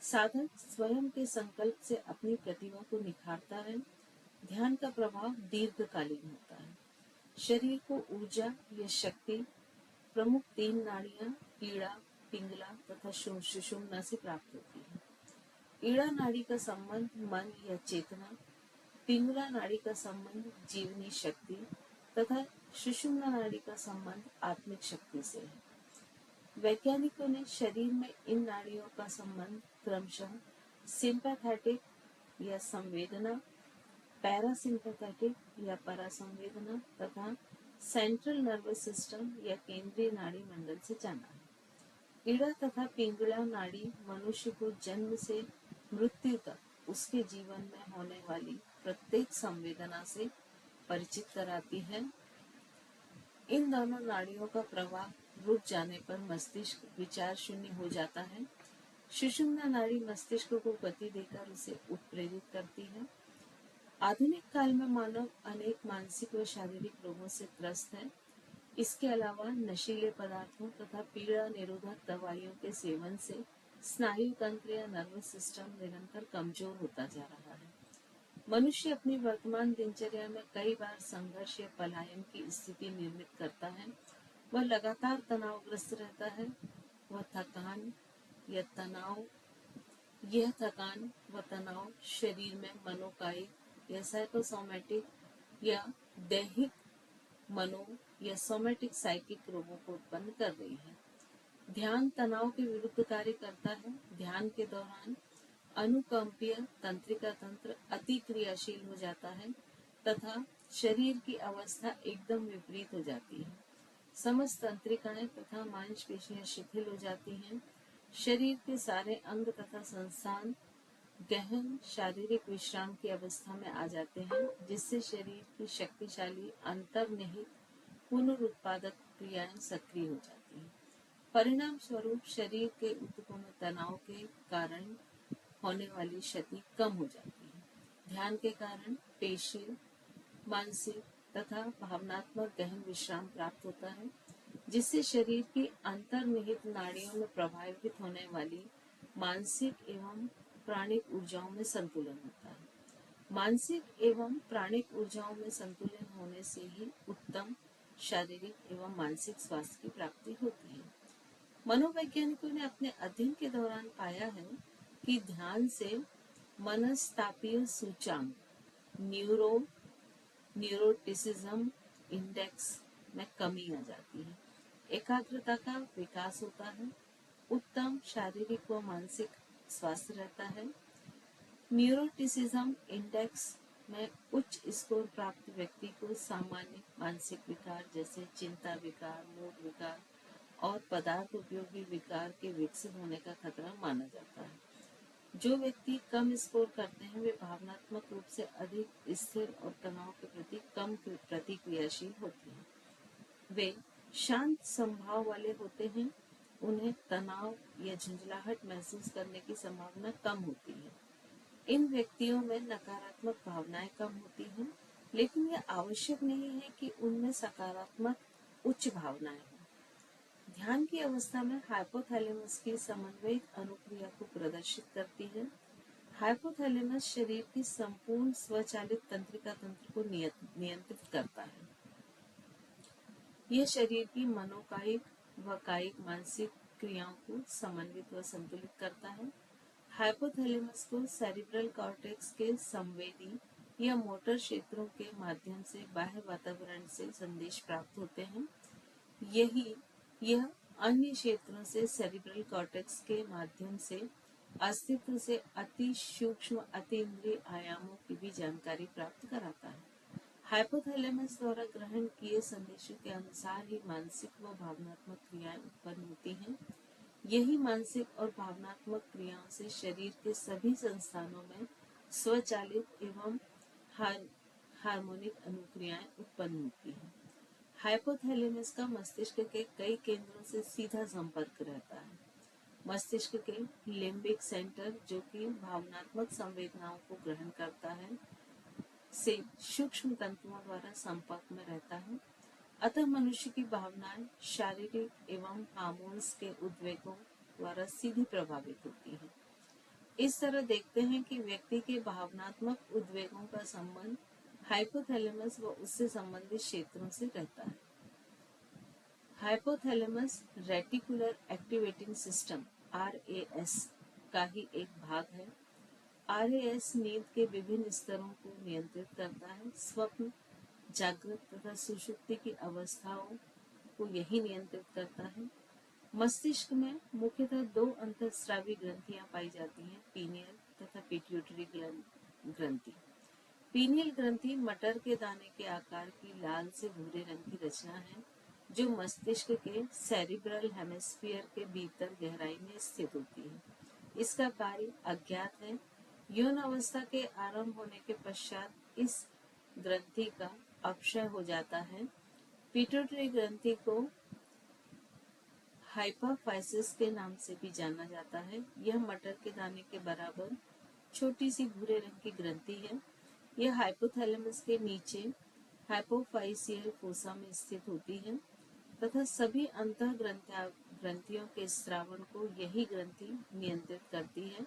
साधक स्वयं के संकल्प से अपनी प्रतिभा को निखारता है। ध्यान का प्रभाव दीर्घकालीन होता है। शरीर को ऊर्जा या शक्ति प्रमुख 3 नाड़ियां ईड़ा, पिंगला तथा सुषुम्ना से प्राप्त होती है। ईड़ा नाड़ी का संबंध मन या चेतना, पिंगला नाड़ी का संबंध जीवनी शक्ति तथा सुषुम्ना नाड़ी का संबंध आत्मिक शक्ति से है। वैज्ञानिकों ने शरीर में इन नाड़ियों का संबंध क्रमशः सिंपैथेटिक या संवेदना, पैरासिम्पैथेटिक या परासंवेदना तथा सेंट्रल नर्वस सिस्टम या केंद्रीय नाड़ी मंडल से जाना है। ईड़ा तथा पिंगला नाड़ी मनुष्य को जन्म से मृत्यु तक उसके जीवन में होने वाली प्रत्येक संवेदना से परिचित कराती है। इन दोनों नाड़ियों का प्रवाह रुक जाने पर मस्तिष्क विचार शून्य हो जाता है। सुषुम्ना नाड़ी मस्तिष्क को गति देकर उसे उत्प्रेरित करती है। आधुनिक काल में मानव अनेक मानसिक व शारीरिक रोगों से त्रस्त है। इसके अलावा नशीले पदार्थों तथा पीड़ा निरोधक दवाइयों के सेवन से स्नायु तंत्र या नर्वस सिस्टम निरंतर कमजोर होता जा रहा है। मनुष्य अपनी वर्तमान दिनचर्या में कई बार संघर्ष या पलायन की स्थिति निर्मित करता है। वह लगातार तनावग्रस्त रहता है। वह थकान व तनाव शरीर में मनोकायिक या साइकोसोमैटिक या दैहिक मनो या सोमैटिक साइकिक रोगों को उत्पन्न कर रही है। ध्यान तनाव के विरुद्ध कार्य करता है। ध्यान के दौरान अनुकंपीय तंत्रिका तंत्र अति क्रियाशील हो जाता है तथा शरीर की अवस्था एकदम विपरीत हो जाती है। समस्त तंत्रिकाएं तथा मांसपेशियां शिथिल हो जाती हैं। शरीर के सारे अंग तथा संस्थान गहन शारीरिक विश्राम की अवस्था में आ जाते हैं, जिससे शरीर की शक्तिशाली अंतर्निहित पुनरुत्पादक क्रियाएं सक्रिय हो जाती हैं। परिणाम स्वरूप शरीर के ऊतकों में तनाव के कारण होने वाली क्षति कम हो जाती है। ध्यान के कारण पेशीय, मानसिक तथा भावनात्मक गहन विश्राम प्राप्त होता है, जिससे शरीर की अंतर्निहित नाड़ियों में प्रभावित होने वाली मानसिक एवं प्राणिक ऊर्जाओं में संतुलन होता है। मानसिक एवं प्राणिक ऊर्जाओं में संतुलन होने से ही उत्तम शारीरिक एवं मानसिक स्वास्थ्य की प्राप्ति होती है। मनोवैज्ञानिकों ने अपने अध्ययन के दौरान पाया है कि ध्यान से मनस्तापीय सूचांक न्यूरोटिसिज्म इंडेक्स में कमी आ जाती है। एकाग्रता का विकास होता है। उत्तम शारीरिक व मानसिक स्वास्थ्य रहता है। न्यूरोटिसिज्म इंडेक्स में उच्च स्कोर प्राप्त व्यक्ति को सामान्य मानसिक विकार जैसे चिंता विकार, मूड विकार और पदार्थ उपयोगी विकार के विकसित होने का खतरा माना जाता है। जो व्यक्ति कम स्कोर करते हैं वे भावनात्मक रूप से अधिक स्थिर और तनाव के प्रति कम प्रतिक्रियाशील होते हैं। वे शांत स्वभाव वाले होते हैं। उन्हें तनाव या झुंझलाहट महसूस करने की संभावना कम होती है। इन व्यक्तियों में नकारात्मक भावनाएं कम होती हैं, लेकिन यह आवश्यक नहीं है कि उनमें सकारात्मक उच्च भावनाएं हों। ध्यान की अवस्था में हाइपोथैलेमस की समन्वयित अनुक्रिया को प्रदर्शित करती है। हाइपोथैलेमस शरीर की संपूर्ण स्वचालित तंत्रिका तंत्र को नियंत्रित करता है। यह शरीर की मनोकायिक व कायिक मानसिक क्रियाओं को समन्वित व संतुलित करता है। हाइपोथैलेमस को सेरिब्रल कॉर्टेक्स के संवेदी या मोटर क्षेत्रों के माध्यम से बाह्य वातावरण से संदेश प्राप्त होते हैं। यह अन्य क्षेत्रों से सेरिब्रल कॉर्टेक्स के माध्यम से अस्तित्व से अति सूक्ष्म अतीन्द्रिय आयामों की भी जानकारी प्राप्त कराता है। हाइपोथैलेमस द्वारा ग्रहण किए संदेशों के अनुसार ही मानसिक व भावनात्मक क्रियाएं उत्पन्न होती हैं। यही मानसिक और भावनात्मक क्रियाओं से शरीर के सभी संस्थानों में स्वचालित एवं हार्मोनिक अनुक्रियाएं उत्पन्न होती हैं। हाइपोथैलेमस का मस्तिष्क के कई केंद्रों से सीधा संपर्क रहता है। मस्तिष्क के लिम्बिक सेंटर, जो कि भावनात्मक संवेदनाओं को ग्रहण करता है, से सूक्ष्म तंतुओं द्वारा संपर्क में रहता है। अतः मनुष्य की भावनाएं शारीरिक एवं हार्मोन्स के उद्वेगों द्वारा सीधी प्रभावित होती हैं। इस तरह देखते हैं कि व्यक्ति के भावनात्मक उद्वेगों का संबंध हाइपोथैलेमस व उससे संबंधित क्षेत्रों से रहता है। Hypothalamus reticular activating system RAS का ही एक भाग है। RAS नींद के विभिन्न स्तरों को नियंत्रित करता है। स्वप्न, जागृत तथा सुषुप्ति की अवस्थाओं को यही नियंत्रित करता है। मस्तिष्क में मुख्यतः दो अंतःस्रावी ग्रंथियां पाई जाती हैं, पीनियल तथा पिट्यूटरी ग्रंथि। पीनियल ग्रंथि मटर के दाने के आकार की लाल से भूरे रंग की रचना है, जो मस्तिष्क के सेरिब्रल हेमिस्फीयर के भीतर गहराई में स्थित होती है। इसका कार्य अज्ञात है। यौन अवस्था के आरंभ होने के पश्चात इस ग्रंथि का अपक्षय हो जाता है। पिट्यूटरी ग्रंथि को हाइपोफाइसिस के नाम से भी जाना जाता है। यह मटर के दाने के बराबर छोटी सी भूरे रंग की ग्रंथि है। यह हाइपोथैलेमस के नीचे हाइपोफाइसियल फोसा में स्थित होती है तथा सभी अंतः ग्रंथियों के स्रावन को यही ग्रंथि नियंत्रित करती है।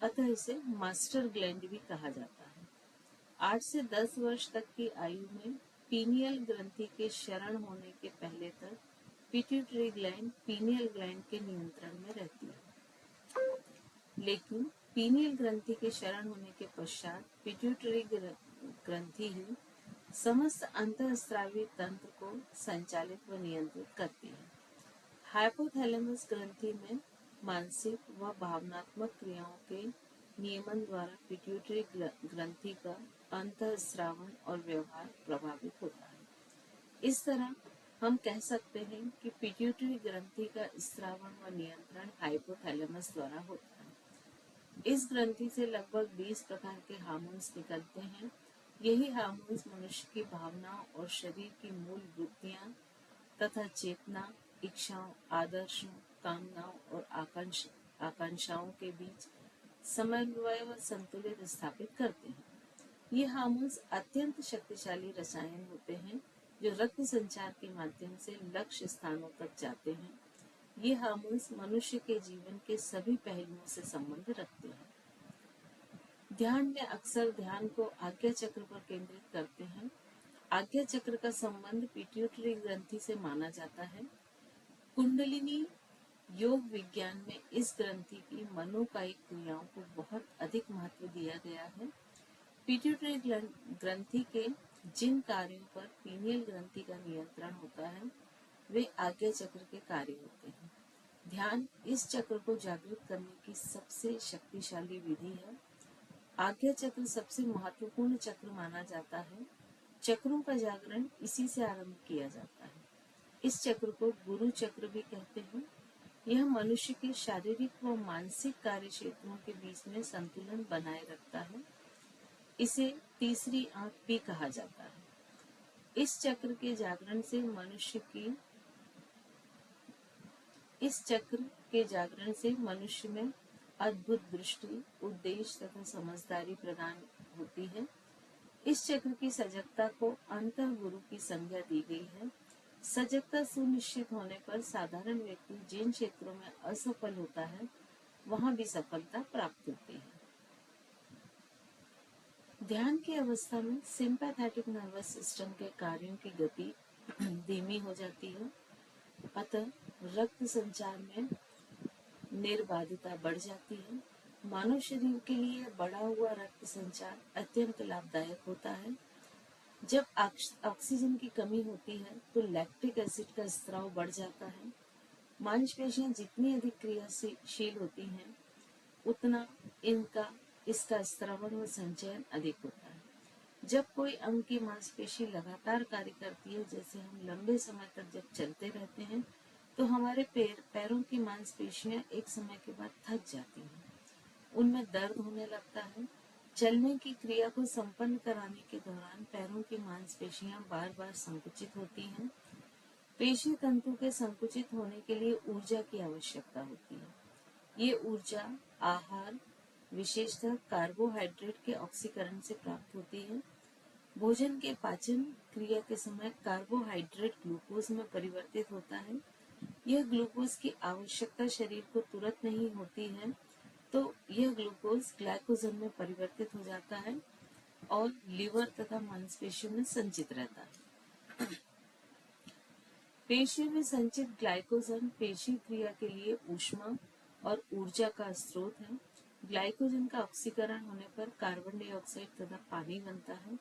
अतः इसे मास्टर ग्लैंड भी कहा जाता है। 8 से 10 वर्ष तक की आयु में पीनियल ग्रंथि के क्षरण होने के पहले तक पिट्यूटरी ग्लैंड पीनियल ग्लैंड के नियंत्रण में रहती है, लेकिन पीनियल ग्रंथि के क्षरण होने के पश्चात पिट्यूटरी ग्रंथि ही समस्त अंतःस्रावी तंत्र को संचालित व नियंत्रित करती है। हाइपोथैलेमस ग्रंथि में मानसिक व भावनात्मक क्रियाओं के नियमन द्वारा पिट्यूटरी ग्रंथि का अंतःस्रावन और व्यवहार प्रभावित होता है। इस तरह हम कह सकते हैं कि पिट्यूटरी ग्रंथि का स्रावन व नियंत्रण हाइपोथैलेमस द्वारा होता है। इस ग्रंथि से लगभग 20 प्रकार के हार्मोन्स निकलते हैं। यही हार्मोन्स मनुष्य की भावनाओं और शरीर की मूल वृत्तियां तथा चेतना, इच्छाओं, आदर्शों, कामनाओं और आकांक्षाओं के बीच समन्वय व संतुलित स्थापित करते हैं। ये हार्मोन्स अत्यंत शक्तिशाली रसायन होते हैं जो रक्त संचार के माध्यम से लक्ष्य स्थानों तक जाते हैं। ये हार्मोन्स मनुष्य के जीवन के सभी पहलुओं से संबंध रखते हैं। ध्यान में अक्सर ध्यान को आज्ञा चक्र पर केंद्रित करते हैं। आज्ञा चक्र का संबंध पिट्यूटरी ग्रंथि से माना जाता है। कुंडलिनी योग विज्ञान में इस ग्रंथि की मनोकायिक क्रियाओं को बहुत अधिक महत्व दिया गया है। पिट्यूटरी ग्रंथि के जिन कार्यों पर पीनियल ग्रंथि का नियंत्रण होता है वे आज्ञा चक्र के कार्य होते हैं। ध्यान इस चक्र को जागृत करने की सबसे शक्तिशाली विधि है। आज्ञा चक्र सबसे महत्वपूर्ण चक्र माना जाता है। चक्रों का जागरण इसी से आरंभ किया जाता है। इस चक्र को गुरु चक्र भी कहते हैं। यह मनुष्य के शारीरिक व मानसिक कार्य क्षेत्रों के बीच में संतुलन बनाए रखता है। इसे तीसरी आंख भी कहा जाता है। इस चक्र के जागरण से मनुष्य में अद्भुत दृष्टि, उद्देश्य तथा समझदारी प्रदान होती है। इस चक्र की सजगता को अंतः गुरु की संज्ञा दी गई है। सजगता सुनिश्चित होने पर साधारण व्यक्ति जिन क्षेत्रों में असफल होता है वहां भी सफलता प्राप्त होती है। ध्यान की अवस्था में सिंपैथेटिक नर्वस सिस्टम के कार्यों की गति धीमी हो जाती है, अतः रक्त संचार में निर्बाधता बढ़ जाती है। मानव शरीर के लिए बढ़ा हुआ रक्त संचार अत्यंत लाभदायक होता है। जब ऑक्सीजन की कमी होती है तो लैक्टिक एसिड का स्राव बढ़ जाता है। मांसपेशियां जितनी अधिक क्रियाशील होती हैं, उतना इसका स्रावण व संचयन अधिक होता है। जब कोई अंग की मांसपेशी लगातार कार्य करती है, जैसे हम लंबे समय तक जब चलते रहते हैं, तो हमारे पैरों की मांसपेशियां एक समय के बाद थक जाती हैं, उनमें दर्द होने लगता है। चलने की क्रिया को संपन्न कराने के दौरान पैरों की मांसपेशियां बार बार संकुचित होती हैं। पेशी तंतु के संकुचित होने के लिए ऊर्जा की आवश्यकता होती है। ये ऊर्जा आहार, विशेषतः कार्बोहाइड्रेट के ऑक्सीकरण से प्राप्त होती है। भोजन के पाचन क्रिया के समय कार्बोहाइड्रेट ग्लूकोज में परिवर्तित होता है। यह ग्लूकोज की आवश्यकता शरीर को तुरंत नहीं होती है, तो यह ग्लूकोज ग्लाइकोजन में परिवर्तित हो जाता है और लीवर तथा मांसपेशियों में संचित रहता है। पेशियों में संचित ग्लाइकोजन पेशी क्रिया के लिए ऊष्मा और ऊर्जा का स्रोत है। ग्लाइकोजन का ऑक्सीकरण होने पर कार्बन डाइऑक्साइड तथा पानी बनता है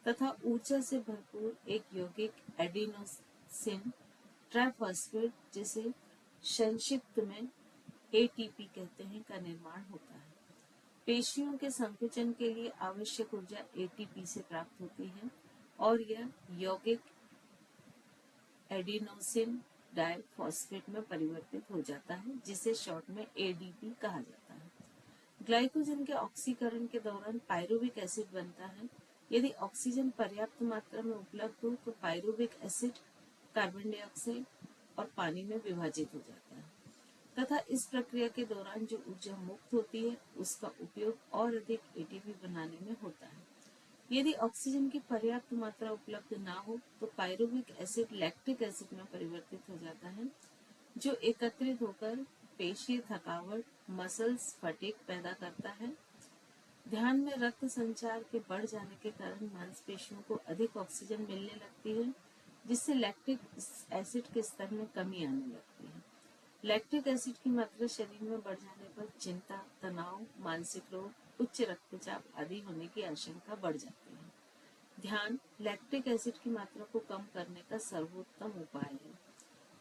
तथा ऊर्जा से भरपूर एक यौगिक एडिनोसिन ट्राइफॉस्फेट, जिसे संक्षिप्त में एटीपी कहते हैं, का निर्माण होता है। पेशियों के संकुचन के लिए आवश्यक ऊर्जा एटीपी से प्राप्त होती है और यह यौगिक एडिनोसिन डाइफॉस्फेट में परिवर्तित हो जाता है, जिसे शॉर्ट में एडीपी कहा जाता है। ग्लाइकोजन के ऑक्सीकरण के दौरान पायरुविक एसिड बनता है। यदि ऑक्सीजन पर्याप्त मात्रा में उपलब्ध हो तो पायरुविक एसिड कार्बन डाइऑक्साइड और पानी में विभाजित हो जाता है तथा इस प्रक्रिया के दौरान जो ऊर्जा मुक्त होती है उसका उपयोग और अधिक एटीपी बनाने में होता है। यदि ऑक्सीजन की पर्याप्त मात्रा उपलब्ध ना हो तो पायरुविक एसिड लैक्टिक एसिड में परिवर्तित हो जाता है, जो एकत्रित होकर पेशीय थकावट, मसल्स फटीग पैदा करता है। ध्यान में रक्त संचार के बढ़ जाने के कारण मांसपेशियों को अधिक ऑक्सीजन मिलने लगती है, जिससे लैक्टिक एसिड के स्तर में कमी आने लगती है। लैक्टिक एसिड की मात्रा शरीर में बढ़ जाने पर चिंता, तनाव, मानसिक रोग, उच्च रक्तचाप आदि होने की आशंका बढ़ जाती है। ध्यान लैक्टिक एसिड की मात्रा को कम करने का सर्वोत्तम उपाय है।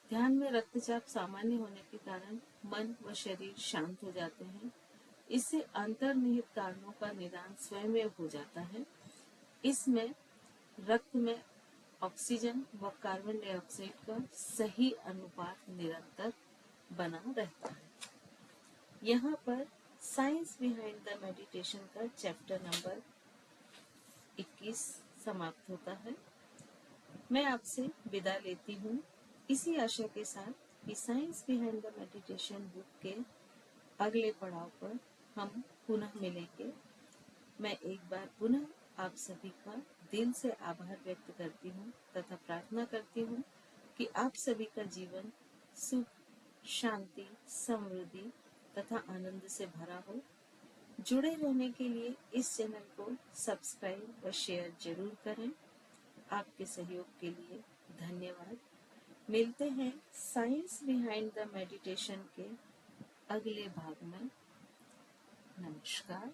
ध्यान में रक्तचाप सामान्य होने के कारण मन व शरीर शांत हो जाते हैं। इससे अंतर्निहित कारणों का निदान स्वयं हो जाता है। इसमें रक्त में ऑक्सीजन व कार्बन डाइऑक्साइड का सही अनुपात निरंतर बना रहता है। यहाँ पर साइंस बिहाइंड द मेडिटेशन का चैप्टर नंबर 21 समाप्त होता है। मैं आपसे विदा लेती हूँ इसी आशा के साथ कि science behind the meditation book के अगले पड़ाव पर हम पुनः मिलेंगे। मैं एक बार पुनः आप सभी का दिल से आभार व्यक्त करती हूँ तथा प्रार्थना करती हूँ कि आप सभी का जीवन सुख, शांति, समृद्धि तथा आनंद से भरा हो। जुड़े रहने के लिए इस चैनल को सब्सक्राइब व शेयर जरूर करें। आपके सहयोग के लिए धन्यवाद। मिलते हैं साइंस बिहाइंड द मेडिटेशन के अगले भाग में। नमस्कार।